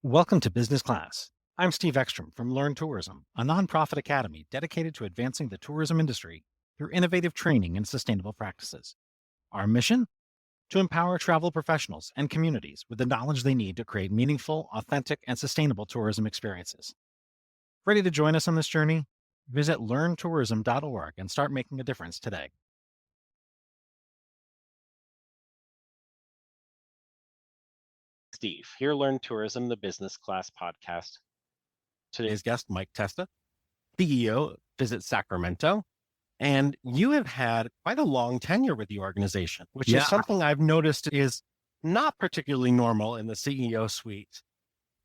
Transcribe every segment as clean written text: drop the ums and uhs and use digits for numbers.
Welcome to Business Class. I'm Steve Ekstrom from Learn Tourism, a nonprofit academy dedicated to advancing the tourism industry through innovative training and sustainable practices. Our mission? To empower travel professionals and communities with the knowledge they need to create meaningful, authentic, and sustainable tourism experiences. Ready to join us on this journey? Visit learntourism.org and start making a difference today. Steve, here Learn Tourism, the Business Class podcast. Today's guest, Mike Testa, CEO of Visit Sacramento. And you have had quite a long tenure with the organization, which is something I've noticed is not particularly normal in the CEO suite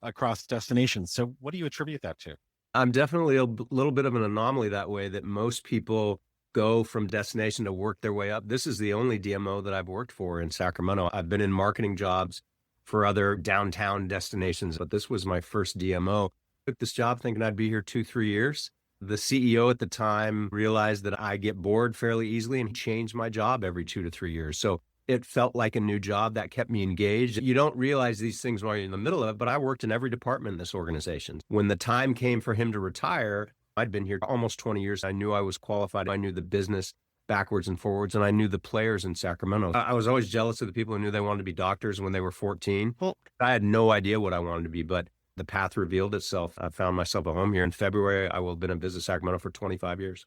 across destinations. So what do you attribute that to? I'm definitely a little bit of an anomaly that way, that most people go from destination to work their way up. This is the only DMO that I've worked for in Sacramento. I've been in marketing jobs for other downtown destinations, but this was my first DMO. Took this job thinking I'd be here 2-3 years. The CEO at the time realized that I get bored fairly easily and changed my job every 2 to 3 years. So it felt like a new job that kept me engaged. You don't realize these things while you're in the middle of it, but I worked in every department in this organization. When the time came for him to retire, I'd been here almost 20 years. I knew I was qualified. I knew the business backwards and forwards, and I knew the players in Sacramento. I was always jealous of the people who knew they wanted to be doctors when they were 14. Well, I had no idea what I wanted to be, but the path revealed itself. I found myself a home here. In February, I will have been in Visit Sacramento for 25 years.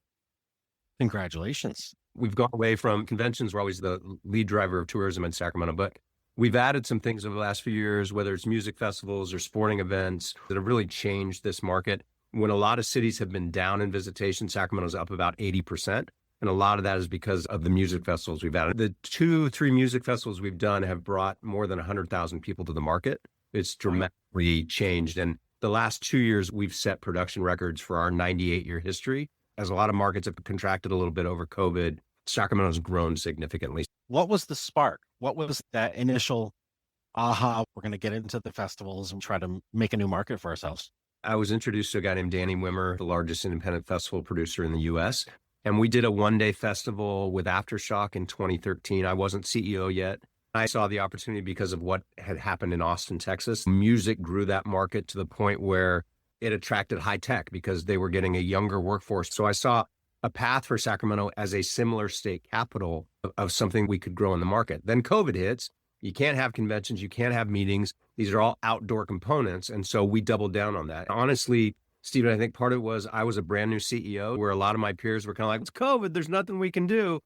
Congratulations. We've gone away from conventions. We're always the lead driver of tourism in Sacramento, but we've added some things over the last few years, whether it's music festivals or sporting events, that have really changed this market. When a lot of cities have been down in visitation, Sacramento's up about 80%. And a lot of that is because of the music festivals we've added. The 2-3 music festivals we've done have brought more than 100,000 people to the market. It's dramatically changed. And the last 2 years, we've set production records for our 98-year history. As a lot of markets have contracted a little bit over COVID, Sacramento's grown significantly. What was the spark? What was that initial, we're going to get into the festivals and try to make a new market for ourselves? I was introduced to a guy named Danny Wimmer, the largest independent festival producer in the U.S., and we did a one-day festival with Aftershock in 2013. I wasn't CEO yet. I saw the opportunity because of what had happened in Austin, Texas. Music grew that market to the point where it attracted high tech because they were getting a younger workforce. So I saw a path for Sacramento as a similar state capital of something we could grow in the market. Then COVID hits. You can't have conventions. You can't have meetings. These are all outdoor components. And so we doubled down on that. Honestly, Stephen, I think part of it was I was a brand new CEO where a lot of my peers were kind of like, it's COVID, there's nothing we can do.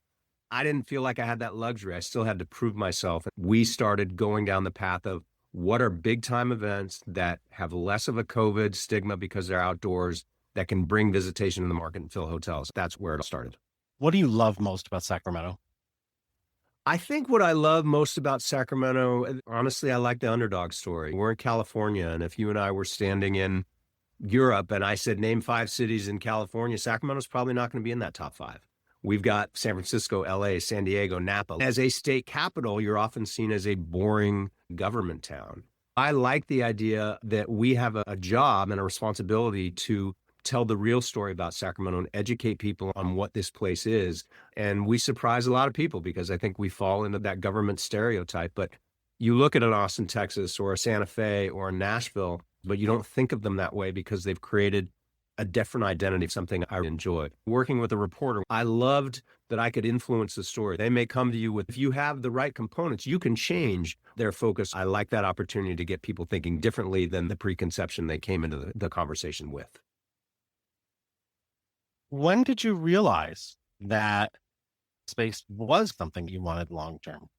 I didn't feel like I had that luxury. I still had to prove myself. We started going down the path of what are big time events that have less of a COVID stigma because they're outdoors, that can bring visitation in the market and fill hotels. That's where it started. What do you love most about Sacramento? I think what I love most about Sacramento, honestly, I like the underdog story. We're in California, and if you and I were standing in Europe and I said, name 5 cities in California, Sacramento's probably not going to be in that top 5. We've got San Francisco, LA, San Diego, Napa. As a state capital, you're often seen as a boring government town. I like the idea that we have a job and a responsibility to tell the real story about Sacramento and educate people on what this place is. And we surprise a lot of people because I think we fall into that government stereotype. But you look at an Austin, Texas, or a Santa Fe or a Nashville, but you don't think of them that way because they've created a different identity, something I enjoy. Working with a reporter, I loved that I could influence the story. They may come to you with, if you have the right components, you can change their focus. I like that opportunity to get people thinking differently than the preconception they came into the conversation with. When did you realize that space was something you wanted long-term?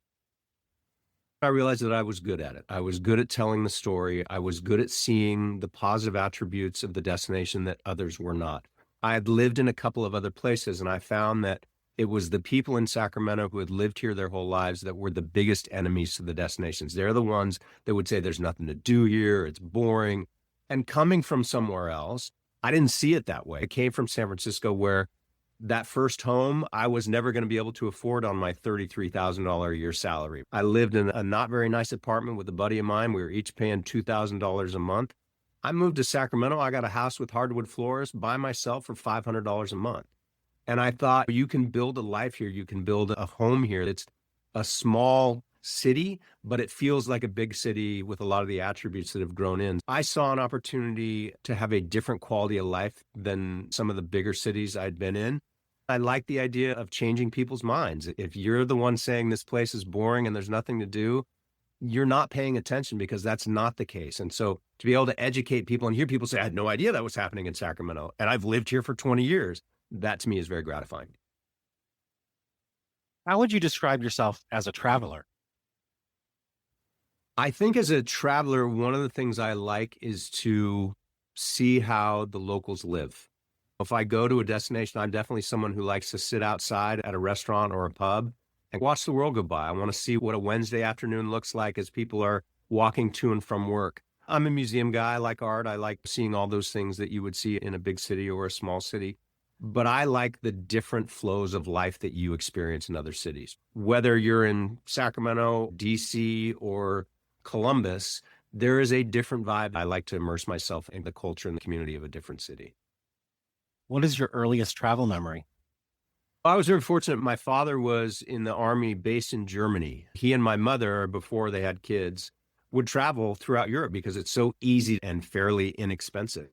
I realized that I was good at it. I was good at telling the story. I was good at seeing the positive attributes of the destination that others were not. I had lived in a couple of other places, and I found that it was the people in Sacramento who had lived here their whole lives that were the biggest enemies to the destinations. They're the ones that would say, there's nothing to do here, it's boring. And coming from somewhere else, I didn't see it that way. I came from San Francisco, where that first home, I was never going to be able to afford on my $33,000 a year salary. I lived in a not very nice apartment with a buddy of mine. We were each paying $2,000 a month. I moved to Sacramento. I got a house with hardwood floors by myself for $500 a month. And I thought, you can build a life here. You can build a home here. It's a small city, but it feels like a big city with a lot of the attributes that have grown in. I saw an opportunity to have a different quality of life than some of the bigger cities I'd been in. I like the idea of changing people's minds. If you're the one saying this place is boring and there's nothing to do, you're not paying attention, because that's not the case. And so to be able to educate people and hear people say, I had no idea that was happening in Sacramento, and I've lived here for 20 years, that to me is very gratifying. How would you describe yourself as a traveler? I think as a traveler, one of the things I like is to see how the locals live. If I go to a destination, I'm definitely someone who likes to sit outside at a restaurant or a pub and watch the world go by. I want to see what a Wednesday afternoon looks like as people are walking to and from work. I'm a museum guy. I like art. I like seeing all those things that you would see in a big city or a small city. But I like the different flows of life that you experience in other cities. Whether you're in Sacramento, DC, or Columbus, there is a different vibe. I like to immerse myself in the culture and the community of a different city. What is your earliest travel memory? I was very fortunate. My father was in the Army based in Germany. He and my mother, before they had kids, would travel throughout Europe because it's so easy and fairly inexpensive.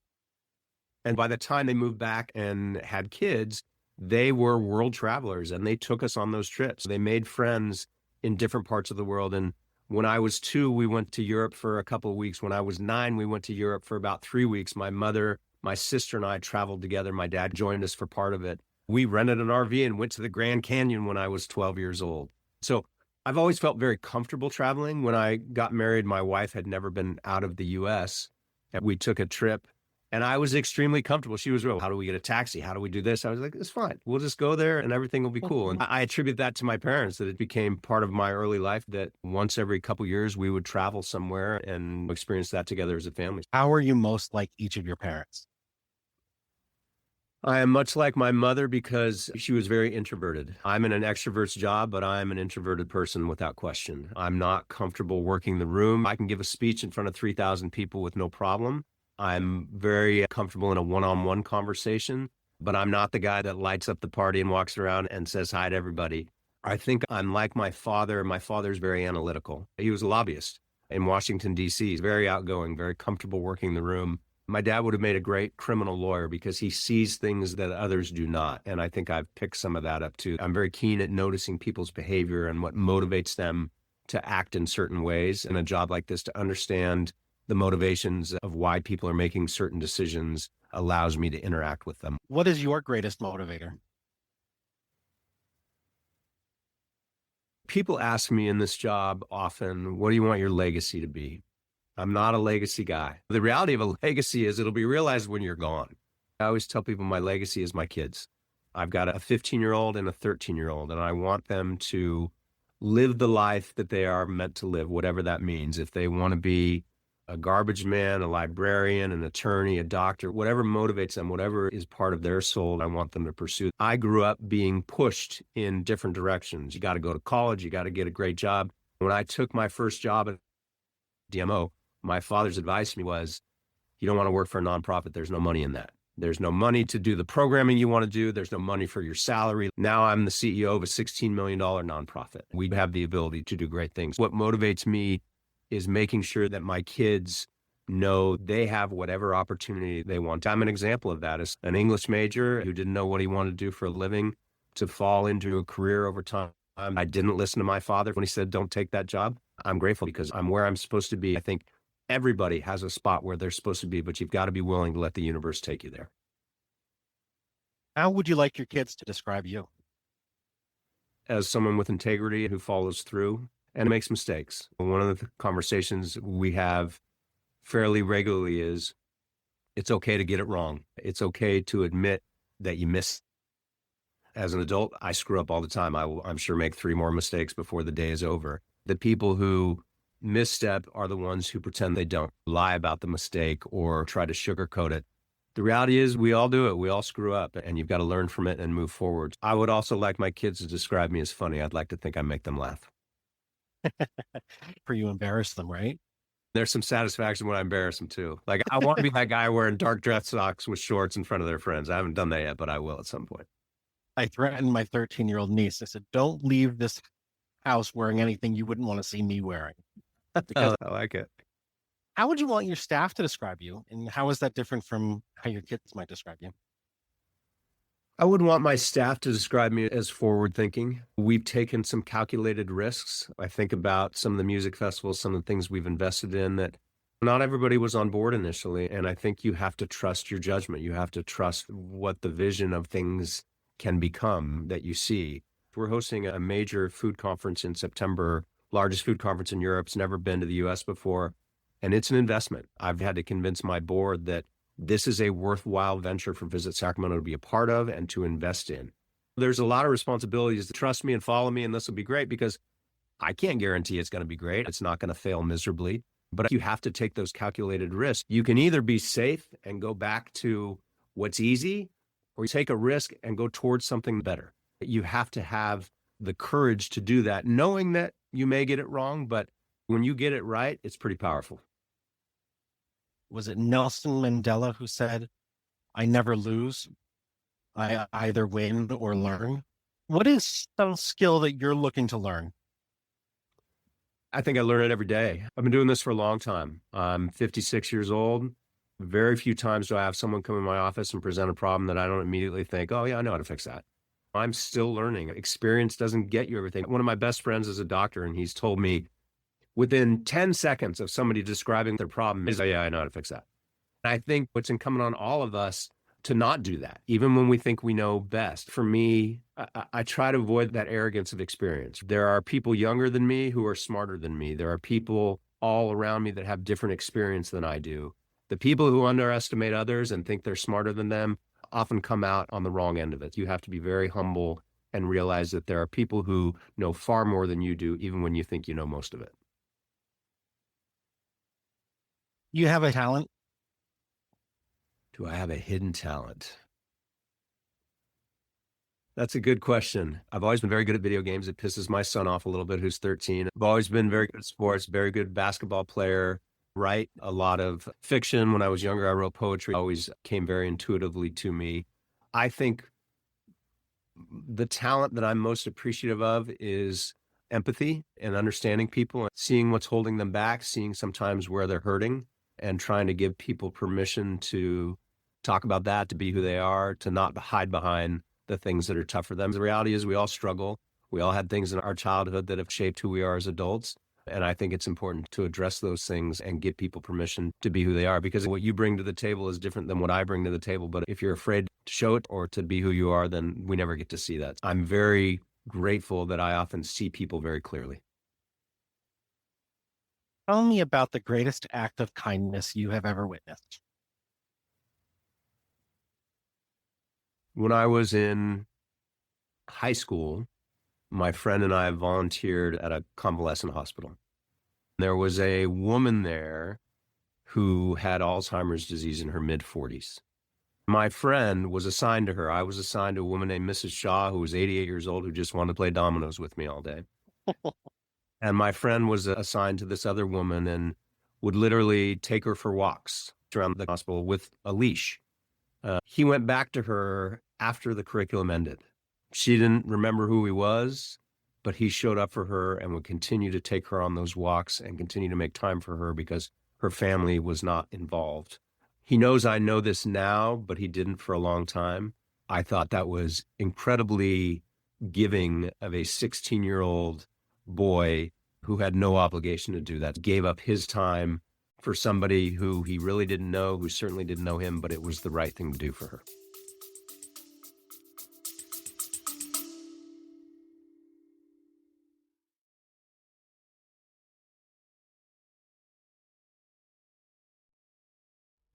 And by the time they moved back and had kids, they were world travelers and they took us on those trips. They made friends in different parts of the world. And when I was 2, we went to Europe for a couple of weeks. When I was 9, we went to Europe for about 3 weeks. My mother, my sister, and I traveled together. My dad joined us for part of it. We rented an RV and went to the Grand Canyon when I was 12 years old. So I've always felt very comfortable traveling. When I got married, my wife had never been out of the US. And we took a trip and I was extremely comfortable. She was real. How do we get a taxi? How do we do this? I was like, it's fine. We'll just go there and everything will be cool. And I attribute that to my parents, that it became part of my early life that once every couple years we would travel somewhere and experience that together as a family. How are you most like each of your parents? I am much like my mother because she was very introverted. I'm in an extrovert's job, but I'm an introverted person without question. I'm not comfortable working the room. I can give a speech in front of 3,000 people with no problem. I'm very comfortable in a one-on-one conversation, but I'm not the guy that lights up the party and walks around and says hi to everybody. I think I'm like my father. My father's very analytical. He was a lobbyist in Washington, D.C. He's very outgoing, very comfortable working the room. My dad would have made a great criminal lawyer because he sees things that others do not. And I think I've picked some of that up too. I'm very keen at noticing people's behavior and what motivates them to act in certain ways in a job like this. To understand the motivations of why people are making certain decisions allows me to interact with them. What is your greatest motivator? People ask me in this job often, what do you want your legacy to be? I'm not a legacy guy. The reality of a legacy is it'll be realized when you're gone. I always tell people my legacy is my kids. I've got a 15-year-old and a 13-year-old, and I want them to live the life that they are meant to live, whatever that means. If they want to be a garbage man, a librarian, an attorney, a doctor, whatever motivates them, whatever is part of their soul, I want them to pursue. I grew up being pushed in different directions. You got to go to college. You got to get a great job. When I took my first job at DMO, my father's advice to me was, you don't want to work for a nonprofit. There's no money in that. There's no money to do the programming you want to do. There's no money for your salary. Now I'm the CEO of a $16 million nonprofit. We have the ability to do great things. What motivates me is making sure that my kids know they have whatever opportunity they want. I'm an example of that as an English major who didn't know what he wanted to do for a living to fall into a career over time. I didn't listen to my father when he said, don't take that job. I'm grateful because I'm where I'm supposed to be. I think everybody has a spot where they're supposed to be, but you've got to be willing to let the universe take you there. How would you like your kids to describe you? As someone with integrity who follows through and makes mistakes. One of the conversations we have fairly regularly is, it's okay to get it wrong. It's okay to admit that you miss. As an adult, I screw up all the time. I will, I'm sure, make 3 more mistakes before the day is over. The people who misstep are the ones who pretend they don't, lie about the mistake or try to sugarcoat it. The reality is we all do it. We all screw up, and you've got to learn from it and move forward. I would also like my kids to describe me as funny. I'd like to think I make them laugh. For you embarrass them, right? There's some satisfaction when I embarrass them too. Like, I want to be that guy wearing dark dress socks with shorts in front of their friends. I haven't done that yet, but I will at some point. I threatened my 13-year-old niece. I said, don't leave this house wearing anything you wouldn't want to see me wearing. Because I like it. how would you want your staff to describe you? And how is that different from how your kids might describe you? I would want my staff to describe me as forward thinking. We've taken some calculated risks. I think about some of the music festivals, some of the things we've invested in that not everybody was on board initially. And I think you have to trust your judgment. You have to trust what the vision of things can become that you see. We're hosting a major food conference in September, largest food conference in Europe. It's never been to the US before. And it's an investment. I've had to convince my board that this is a worthwhile venture for Visit Sacramento to be a part of and to invest in. There's a lot of responsibilities to trust me and follow me, and this will be great because I can't guarantee it's going to be great. It's not going to fail miserably, but you have to take those calculated risks. You can either be safe and go back to what's easy, or you take a risk and go towards something better. You have to have the courage to do that, knowing that you may get it wrong, but when you get it right, it's pretty powerful. Was it Nelson Mandela who said, I never lose? I either win or learn. What is some skill that you're looking to learn? I think I learn it every day. I've been doing this for a long time. I'm 56 years old. Very few times do I have someone come in my office and present a problem that I don't immediately think, oh yeah, I know how to fix that. I'm still learning. Experience doesn't get you everything. One of my best friends is a doctor, and he's told me within 10 seconds of somebody describing their problem is, oh yeah, I know how to fix that. And I think it's incumbent on all of us to not do that, even when we think we know best. For me, I try to avoid that arrogance of experience. There are people younger than me who are smarter than me. There are people all around me that have different experience than I do. The people who underestimate others and think they're smarter than them often come out on the wrong end of it. You have to be very humble and realize that there are people who know far more than you do, even when you think you know most of it. You have a talent. Do I have a hidden talent? That's a good question. I've always been very good at video games. It pisses my son off a little bit, who's 13. I've always been very good at sports, very good basketball player, write a lot of fiction. When I was younger, I wrote poetry. It always came very intuitively to me. I think the talent that I'm most appreciative of is empathy and understanding people, seeing what's holding them back, seeing sometimes where they're hurting, and trying to give people permission to talk about that, to be who they are, to not hide behind the things that are tough for them. The reality is we all struggle. We all had things in our childhood that have shaped who we are as adults. And I think it's important to address those things and give people permission to be who they are, because what you bring to the table is different than what I bring to the table. But if you're afraid to show it or to be who you are, then we never get to see that. I'm very grateful that I often see people very clearly. Tell me about the greatest act of kindness you have ever witnessed. When I was in high school, my friend and I volunteered at a convalescent hospital. There was a woman there who had Alzheimer's disease in her mid-40s. My friend was assigned to her. I was assigned to a woman named Mrs. Shaw, who was 88 years old, who just wanted to play dominoes with me all day. And my friend was assigned to this other woman and would literally take her for walks around the hospital with a leash. He went back to her after the curriculum ended. She didn't remember who he was, but he showed up for her and would continue to take her on those walks and continue to make time for her because her family was not involved. He knows I know this now, but he didn't for a long time. I thought that was incredibly giving of a 16-year-old boy who had no obligation to do that, gave up his time for somebody who he really didn't know, who certainly didn't know him, but it was the right thing to do for her.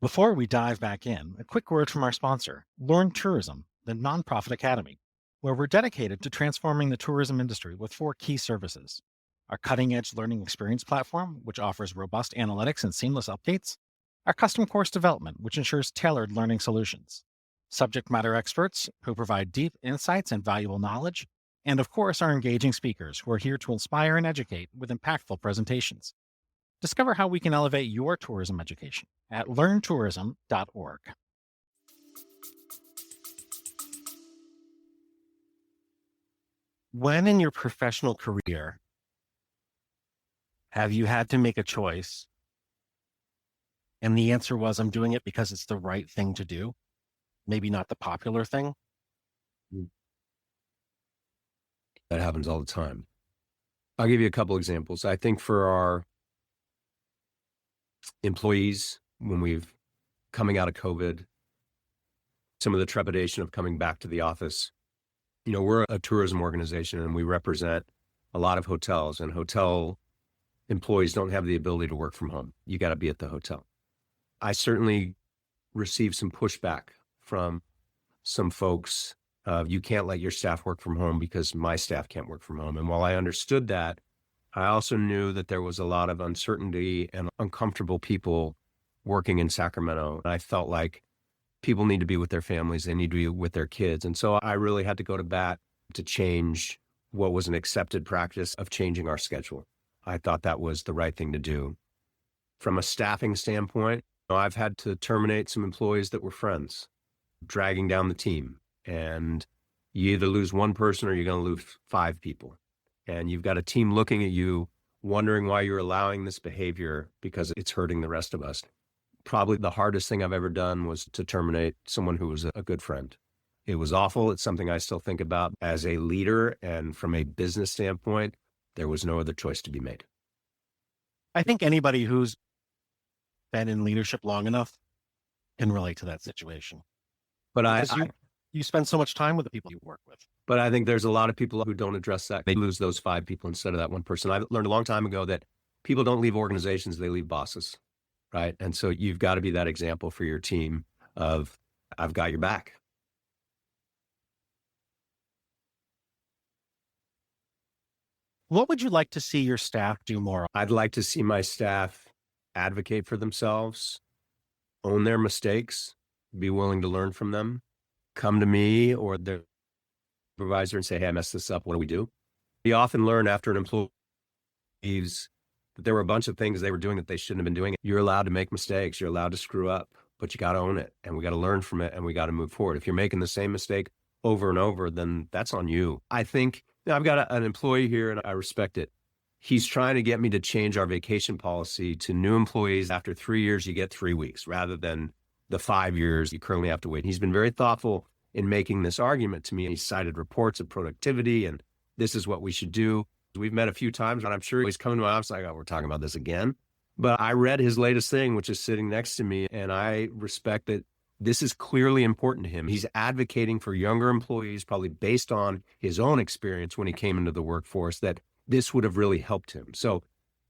Before we dive back in, a quick word from our sponsor, Learn Tourism, the nonprofit academy, where we're dedicated to transforming the tourism industry with 4 key services. Our cutting-edge learning experience platform, which offers robust analytics and seamless updates. Our custom course development, which ensures tailored learning solutions. Subject matter experts who provide deep insights and valuable knowledge. And of course, our engaging speakers who are here to inspire and educate with impactful presentations. Discover how we can elevate your tourism education at learntourism.org. When in your professional career have you had to make a choice and the answer was, I'm doing it because it's the right thing to do, maybe not the popular thing? That happens all the time. I'll give you a couple examples. I think for our employees, when we've coming out of COVID, some of the trepidation of coming back to the office, we're a tourism organization and we represent a lot of hotels, and hotel employees don't have the ability to work from home. You got to be at the hotel. I certainly received some pushback from some folks. You can't let your staff work from home because my staff can't work from home. And while I understood that, I also knew that there was a lot of uncertainty and uncomfortable people working in Sacramento. And I felt like people need to be with their families. They need to be with their kids. And so I really had to go to bat to change what was an accepted practice of changing our schedule. I thought that was the right thing to do. From a staffing standpoint, I've had to terminate some employees that were friends, dragging down the team. And you either lose one person or you're going to lose 5 people. And you've got a team looking at you, wondering why you're allowing this behavior because it's hurting the rest of us. Probably the hardest thing I've ever done was to terminate someone who was a good friend. It was awful. It's something I still think about as a leader. And from a business standpoint, there was no other choice to be made. I think anybody who's been in leadership long enough can relate to that situation. But you spend so much time with the people you work with. But I think there's a lot of people who don't address that. They lose those 5 people instead of that one person. I learned a long time ago that people don't leave organizations, they leave bosses, right? And so you've got to be that example for your team of, I've got your back. What would you like to see your staff do more of? I'd like to see my staff advocate for themselves, own their mistakes, be willing to learn from them, come to me or their supervisor and say, hey, I messed this up. What do we do? We often learn after an employee leaves that there were a bunch of things they were doing that they shouldn't have been doing. You're allowed to make mistakes. You're allowed to screw up, but you got to own it and we got to learn from it and we got to move forward. If you're making the same mistake over and over, then that's on you. I think I've got an employee here and I respect it. He's trying to get me to change our vacation policy to new employees. After 3 years, you get 3 weeks rather than the 5 years you currently have to wait. He's been very thoughtful in making this argument to me. He cited reports of productivity and this is what we should do. We've met a few times and I'm sure he's coming to my office like, oh, we're talking about this again. But I read his latest thing, which is sitting next to me, and I respect that this is clearly important to him. He's advocating for younger employees, probably based on his own experience when he came into the workforce, that this would have really helped him. So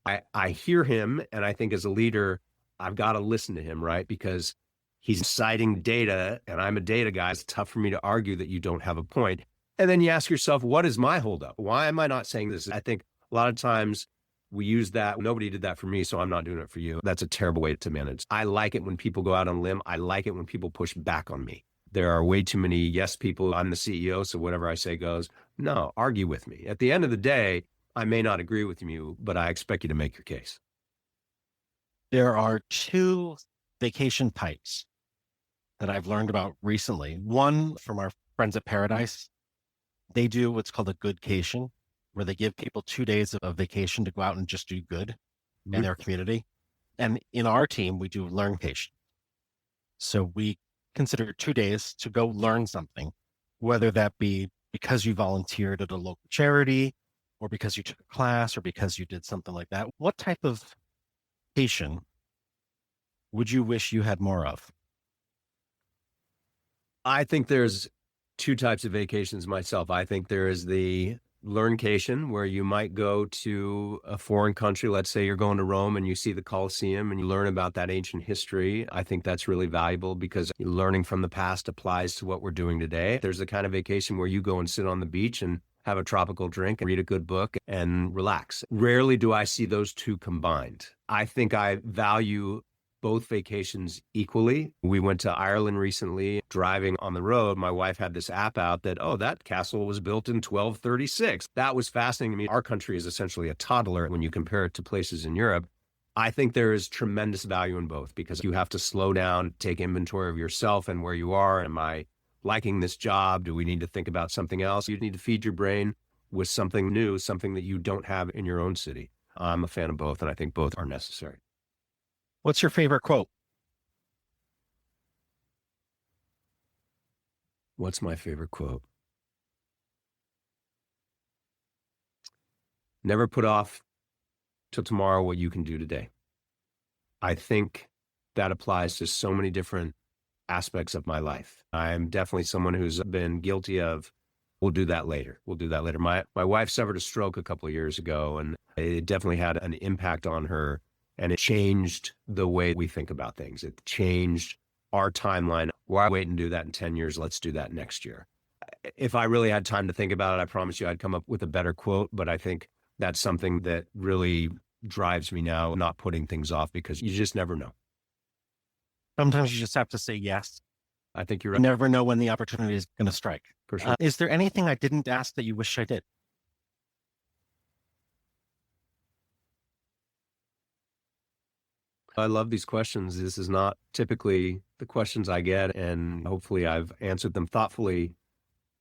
I hear him, and I think as a leader, I've got to listen to him, right? Because he's citing data, and I'm a data guy. It's tough for me to argue that you don't have a point. And then you ask yourself, what is my holdup? Why am I not saying this? I think a lot of times we use that. Nobody did that for me, so I'm not doing it for you. That's a terrible way to manage. I like it when people go out on a limb. I like it when people push back on me. There are way too many yes people. I'm the CEO, so whatever I say goes. No, argue with me. At the end of the day, I may not agree with you, but I expect you to make your case. There are 2 vacation types that I've learned about recently. One from our friends at Paradise. They do what's called a goodcation, where they give people 2 days of vacation to go out and just do good in their community. And in our team, we do learncation. So we consider 2 days to go learn something, whether that be because you volunteered at a local charity or because you took a class or because you did something like that. What type of vacation would you wish you had more of? I think there's 2 types of vacations myself. I think there is the learncation where you might go to a foreign country. Let's say you're going to Rome and you see the Colosseum and you learn about that ancient history. I think that's really valuable because learning from the past applies to what we're doing today. There's the kind of vacation where you go and sit on the beach and have a tropical drink and read a good book and relax. Rarely do I see those 2 combined. I think I value both vacations equally. We went to Ireland recently, driving on the road. My wife had this app out that, oh, that castle was built in 1236. That was fascinating to me. Our country is essentially a toddler when you compare it to places in Europe. I think there is tremendous value in both because you have to slow down, take inventory of yourself and where you are. Am I liking this job? Do we need to think about something else? You need to feed your brain with something new, something that you don't have in your own city. I'm a fan of both, and I think both are necessary. What's your favorite quote? What's my favorite quote? Never put off till tomorrow what you can do today. I think that applies to so many different aspects of my life. I'm definitely someone who's been guilty of, we'll do that later. We'll do that later. My wife suffered a stroke a couple of years ago, and it definitely had an impact on her, and it changed the way we think about things. It changed our timeline. Why wait and do that in 10 years? Let's do that next year. If I really had time to think about it, I promise you I'd come up with a better quote, but I think that's something that really drives me now, not putting things off, because you just never know. Sometimes you just have to say yes. I think you're You right. never know when the opportunity is going to strike. For sure. Is there anything I didn't ask that you wish I did? I love these questions. This is not typically the questions I get, and hopefully I've answered them thoughtfully.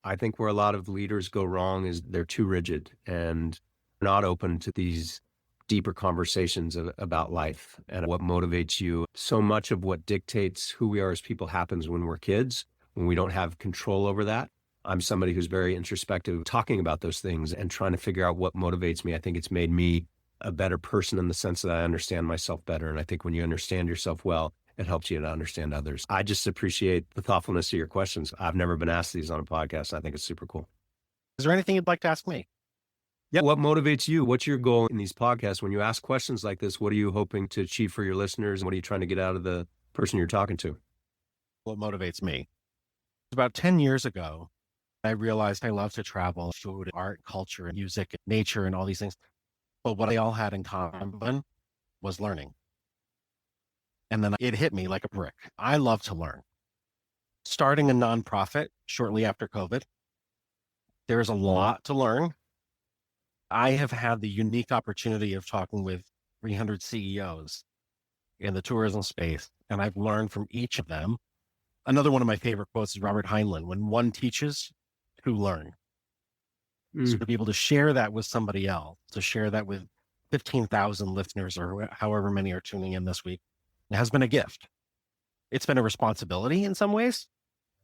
I think where a lot of leaders go wrong is they're too rigid and not open to these deeper conversations about life and what motivates you. So much of what dictates who we are as people happens when we're kids, when we don't have control over that. I'm somebody who's very introspective, talking about those things and trying to figure out what motivates me. I think it's made me a better person in the sense that I understand myself better. And I think when you understand yourself well, it helps you to understand others. I just appreciate the thoughtfulness of your questions. I've never been asked these on a podcast. I think it's super cool. Is there anything you'd like to ask me? Yeah. What motivates you? What's your goal in these podcasts? When you ask questions like this, what are you hoping to achieve for your listeners? And what are you trying to get out of the person you're talking to? What motivates me? About 10 years ago, I realized I love to travel, food, art, culture, and music, and nature, and all these things. But what they all had in common was learning. And then it hit me like a brick. I love to learn. Starting a nonprofit shortly after COVID, there's a lot to learn. I have had the unique opportunity of talking with 300 CEOs in the tourism space, and I've learned from each of them. Another one of my favorite quotes is Robert Heinlein: when one teaches, two learn. So to be able to share that with somebody else, to share that with 15,000 listeners or however many are tuning in this week, it has been a gift. It's been a responsibility in some ways,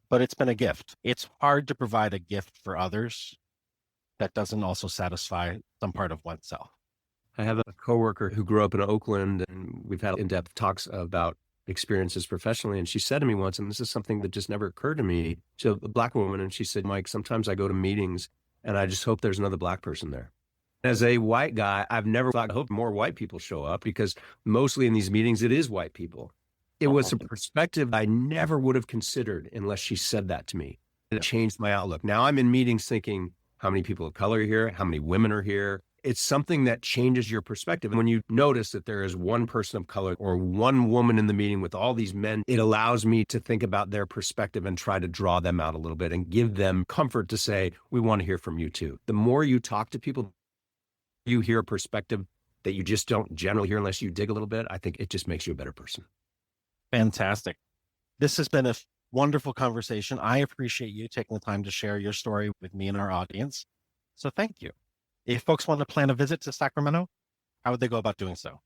but it's been a gift. It's hard to provide a gift for others that doesn't also satisfy some part of oneself. I have a coworker who grew up in Oakland, and we've had in-depth talks about experiences professionally. And she said to me once, and this is something that just never occurred to me, she's a Black woman, and she said, Mike, sometimes I go to meetings and I just hope there's another Black person there. As a white guy, I've never thought, I hope more white people show up, because mostly in these meetings, it is white people. It was a perspective I never would have considered unless she said that to me. It changed my outlook. Now I'm in meetings thinking, how many people of color are here? How many women are here? It's something that changes your perspective. And when you notice that there is one person of color or one woman in the meeting with all these men, it allows me to think about their perspective and try to draw them out a little bit and give them comfort to say, we want to hear from you too. The more you talk to people, you hear a perspective that you just don't generally hear unless you dig a little bit. I think it just makes you a better person. Fantastic. This has been a wonderful conversation. I appreciate you taking the time to share your story with me and our audience. So thank you. If folks want to plan a visit to Sacramento, how would they go about doing so?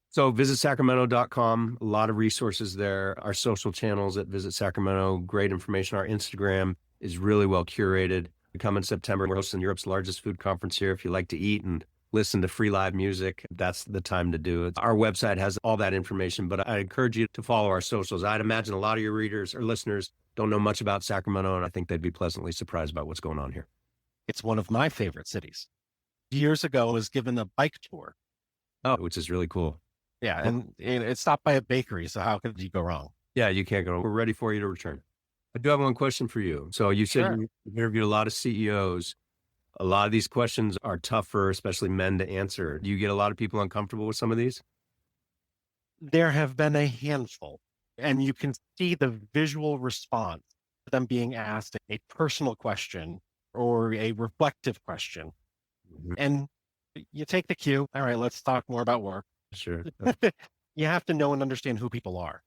So visitsacramento.com, a lot of resources there. Our social channels at Visit Sacramento, great information. Our Instagram is really well curated. We come in September. We're hosting Europe's largest food conference here. If you like to eat and listen to free live music, that's the time to do it. Our website has all that information, but I encourage you to follow our socials. I'd imagine a lot of your readers or listeners don't know much about Sacramento, and I think they'd be pleasantly surprised about what's going on here. It's one of my favorite cities. Years ago, I was given a bike tour. Oh, which is really cool. Yeah, and it stopped by a bakery, so how could you go wrong? Yeah, you can't go. We're ready for you to return. I do have one question for you. So you said Sure. you interviewed a lot of CEOs. A lot of these questions are tough for especially men to answer. Do you get a lot of people uncomfortable with some of these? There have been a handful, and you can see the visual response to them being asked a personal question or a reflective question. And you take the cue. All right, let's talk more about work. Sure. You have to know and understand who people are.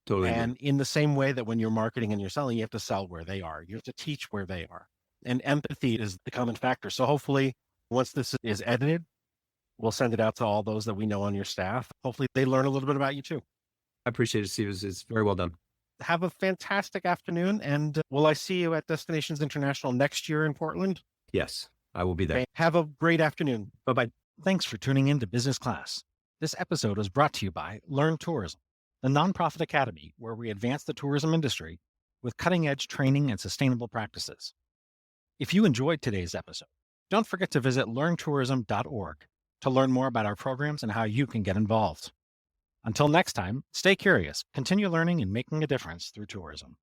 Totally. And in the same way that when you're marketing and you're selling, you have to sell where they are. You have to teach where they are. And empathy is the common factor. So hopefully, once this is edited, we'll send it out to all those that we know on your staff. Hopefully, they learn a little bit about you too. I appreciate it, Steve. It's very well done. Have a fantastic afternoon. And will I see you at Destinations International next year in Portland? Yes, I will be there. Okay. Have a great afternoon. Bye-bye. Thanks for tuning in to Business Class. This episode was brought to you by Learn Tourism, the nonprofit academy where we advance the tourism industry with cutting-edge training and sustainable practices. If you enjoyed today's episode, don't forget to visit learntourism.org to learn more about our programs and how you can get involved. Until next time, stay curious, continue learning and making a difference through tourism.